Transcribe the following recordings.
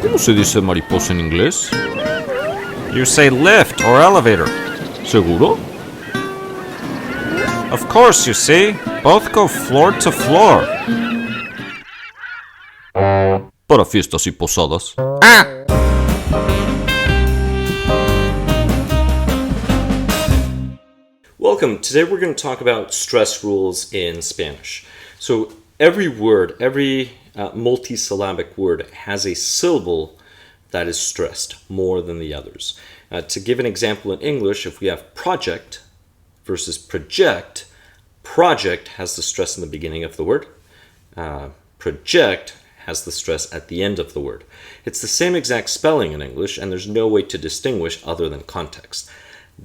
¿Cómo se dice mariposa en inglés? You say lift or elevator. ¿Seguro? Of course, you see. Both go floor to floor. Para fiestas y posadas. Welcome. Today we're going to talk about stress rules in Spanish. So every word, every multisyllabic word has a syllable that is stressed more than the others. To give an example in English, if we have project versus project, project has the stress in the beginning of the word. Project has the stress at the end of the word. It's the same exact spelling in English, and there's no way to distinguish other than context.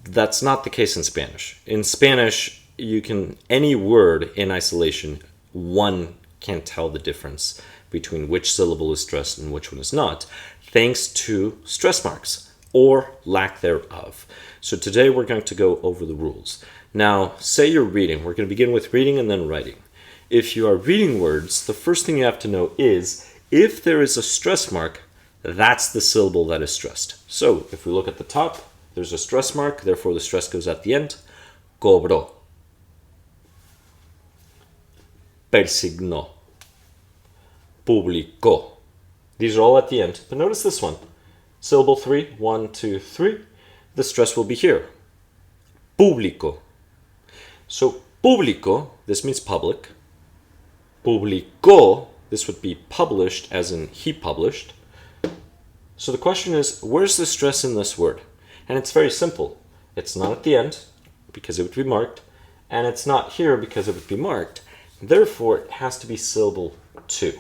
That's not the case in Spanish. In Spanish, any word in isolation, one can tell the difference between which syllable is stressed and which one is not, thanks to stress marks or lack thereof. So today we're going to go over the rules. Now, say you're reading. We're going to begin with reading and then writing. If you are reading words, the first thing you have to know is if there is a stress mark, that's the syllable that is stressed. So if we look at the top, there's a stress mark, therefore the stress goes at the end. Cobró. Persignó. Publicó. These are all at the end. But notice this one. Syllable 3, 1, 2, 3. The stress will be here. Público. So público, this means public. Publicó, this would be published, as in he published. So the question is, where's the stress in this word? And it's very simple. It's not at the end, because it would be marked, and it's not here because it would be marked. Therefore, it has to be syllable 2.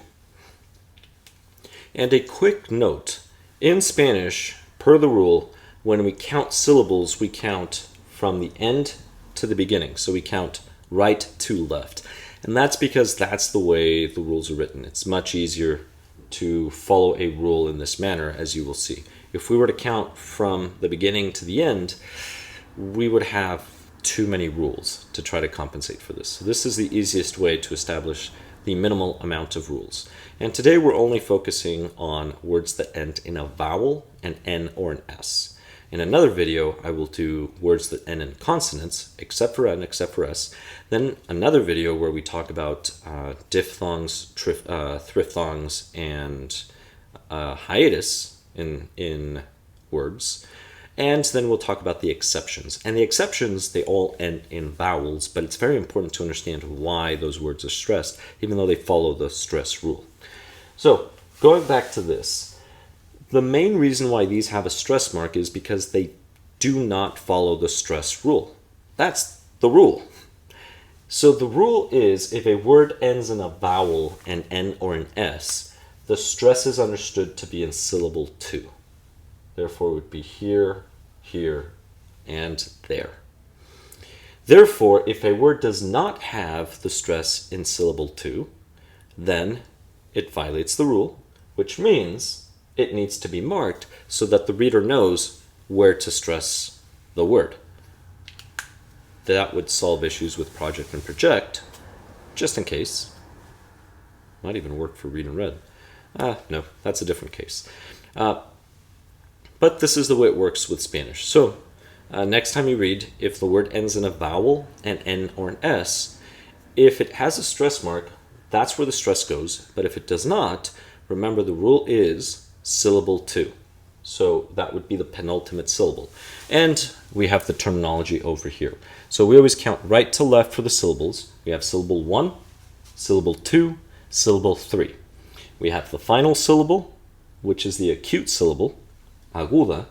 And a quick note, in Spanish, per the rule, when we count syllables, we count from the end to the beginning. So we count right to left. And that's because that's the way the rules are written. It's much easier to follow a rule in this manner, as you will see. If we were to count from the beginning to the end, we would have too many rules to try to compensate for this. So this is the easiest way to establish the minimal amount of rules. And today we're only focusing on words that end in a vowel, an N or an S. In another video, I will do words that end in consonants, except for N, except for S. Then another video where we talk about diphthongs, thriphthongs, and hiatus in words. And then we'll talk about the exceptions. And the exceptions, they all end in vowels, but it's very important to understand why those words are stressed, even though they follow the stress rule. So, going back to this, the main reason why these have a stress mark is because they do not follow the stress rule. That's the rule. So the rule is if a word ends in a vowel, an N or an S, the stress is understood to be in syllable 2. Therefore, it would be here, here, and there. Therefore, if a word does not have the stress in syllable 2, then it violates the rule, which means it needs to be marked so that the reader knows where to stress the word. That would solve issues with project and project, just in case. Might even work for read and read. No, that's a different case. But this is the way it works with Spanish. So next time you read, if the word ends in a vowel, an N or an S, if it has a stress mark, that's where the stress goes. But if it does not, remember the rule is syllable 2. So that would be the penultimate syllable. And we have the terminology over here. So we always count right to left for the syllables. We have syllable 1, syllable 2, syllable 3. We have the final syllable, which is the acute syllable, aguda.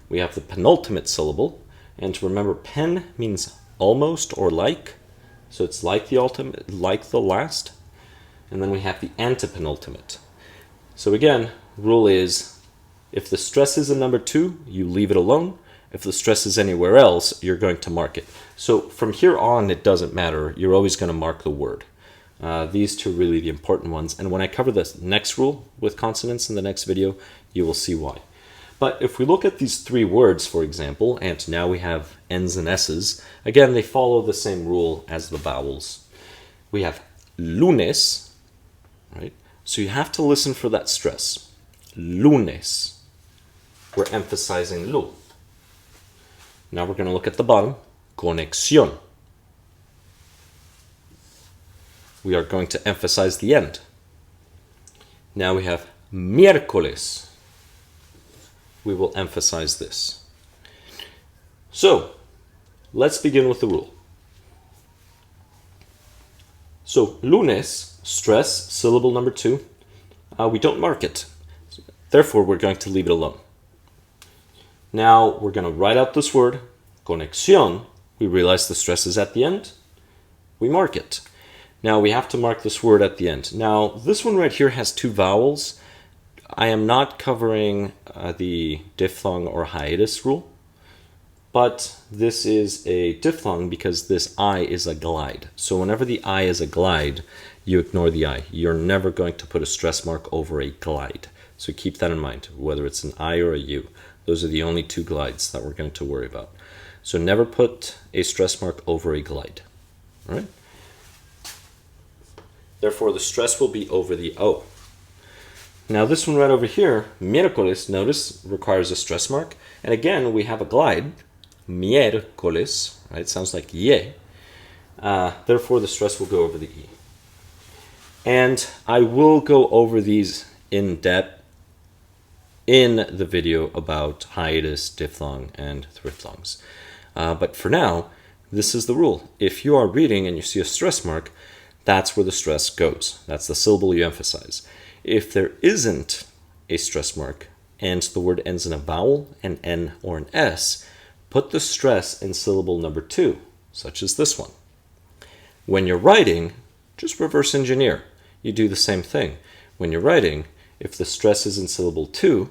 We have the penultimate syllable, and remember, pen means almost or like, so it's like the ultimate, like the last. And then we have the antepenultimate. So again, rule is if the stress is in number 2, you leave it alone. If the stress is anywhere else, you're going to mark it. So from here on, it doesn't matter. You're always going to mark the word. These two are really the important ones. And when I cover the next rule with consonants in the next video, you will see why. But if we look at these 3 words, for example, and now we have N's and S's, again, they follow the same rule as the vowels. We have lunes, right? So you have to listen for that stress. Lunes. We're emphasizing lu. Now we're going to look at the bottom. Conexión. We are going to emphasize the end. Now we have miércoles. We will emphasize this. So, let's begin with the rule. So, lunes, stress, syllable number 2, we don't mark it. Therefore, we're going to leave it alone. Now, we're going to write out this word, conexión. We realize the stress is at the end. We mark it. Now, we have to mark this word at the end. Now, this one right here has 2 vowels. I am not covering the diphthong or hiatus rule, but this is a diphthong because this I is a glide. So whenever the I is a glide, you ignore the I. You're never going to put a stress mark over a glide. So keep that in mind, whether it's an I or a U. Those are the only 2 glides that we're going to worry about. So never put a stress mark over a glide. All right? Therefore, the stress will be over the O. Now this one right over here, miércoles, notice, requires a stress mark. And again, we have a glide, miércoles, right? It sounds like ye. Therefore, the stress will go over the E. And I will go over these in depth in the video about hiatus, diphthong, and thriphthongs. But for now, this is the rule. If you are reading and you see a stress mark, that's where the stress goes. That's the syllable you emphasize. If there isn't a stress mark and the word ends in a vowel, an N, or an S, put the stress in syllable number 2, such as this one. When you're writing, just reverse engineer. You do the same thing. When you're writing, if the stress is in syllable 2,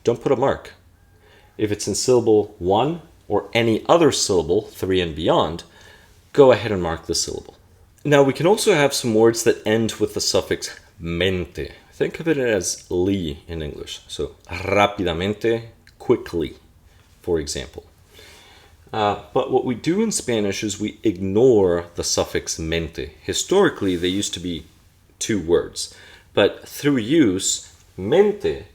don't put a mark. If it's in syllable 1 or any other syllable, 3 and beyond, go ahead and mark the syllable. Now we can also have some words that end with the suffix mente. Think of it as li in English. So rápidamente, quickly, for example. But what we do in Spanish is we ignore the suffix mente. Historically, they used to be 2 words. But through use, mente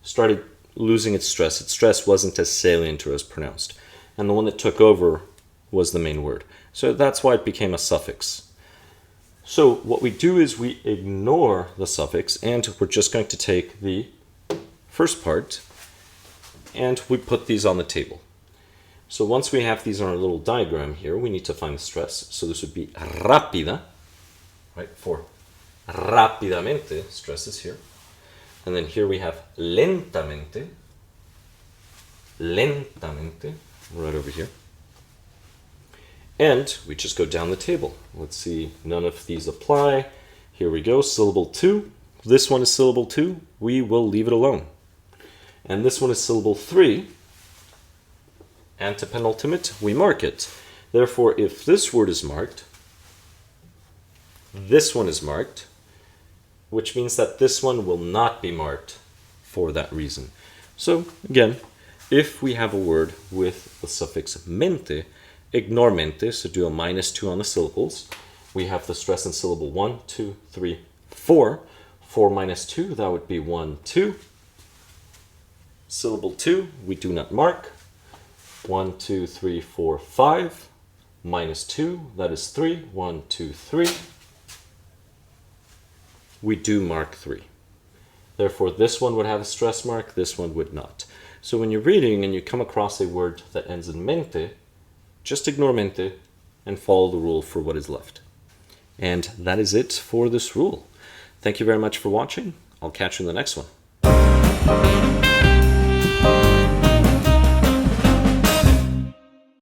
started losing its stress. Its stress wasn't as salient or as pronounced. And the one that took over was the main word. So that's why it became a suffix. So what we do is we ignore the suffix, and we're just going to take the first part and we put these on the table. So once we have these on our little diagram here, we need to find the stress. So this would be rápida, right? For rápidamente, stress is here. And then here we have lentamente, lentamente, right over here. And we just go down the table. Let's see, none of these apply. Here we go, syllable 2. This one is syllable 2. We will leave it alone. And this one is syllable 3. Antepenultimate, we mark it. Therefore, if this word is marked, this one is marked, which means that this one will not be marked for that reason. So, again, if we have a word with the suffix mente, ignore mente, so do a -2 on the syllables. We have the stress in syllable 1, 2, 3, 4. 4 minus 2, that would be 1, 2. Syllable 2, we do not mark. 1, 2, 3, 4, 5. -2, that is 3. 1, 2, 3. We do mark 3. Therefore, this one would have a stress mark, this one would not. So when you're reading and you come across a word that ends in mente, just ignore mente and follow the rule for what is left. And that is it for this rule. Thank you very much for watching. I'll catch you in the next one.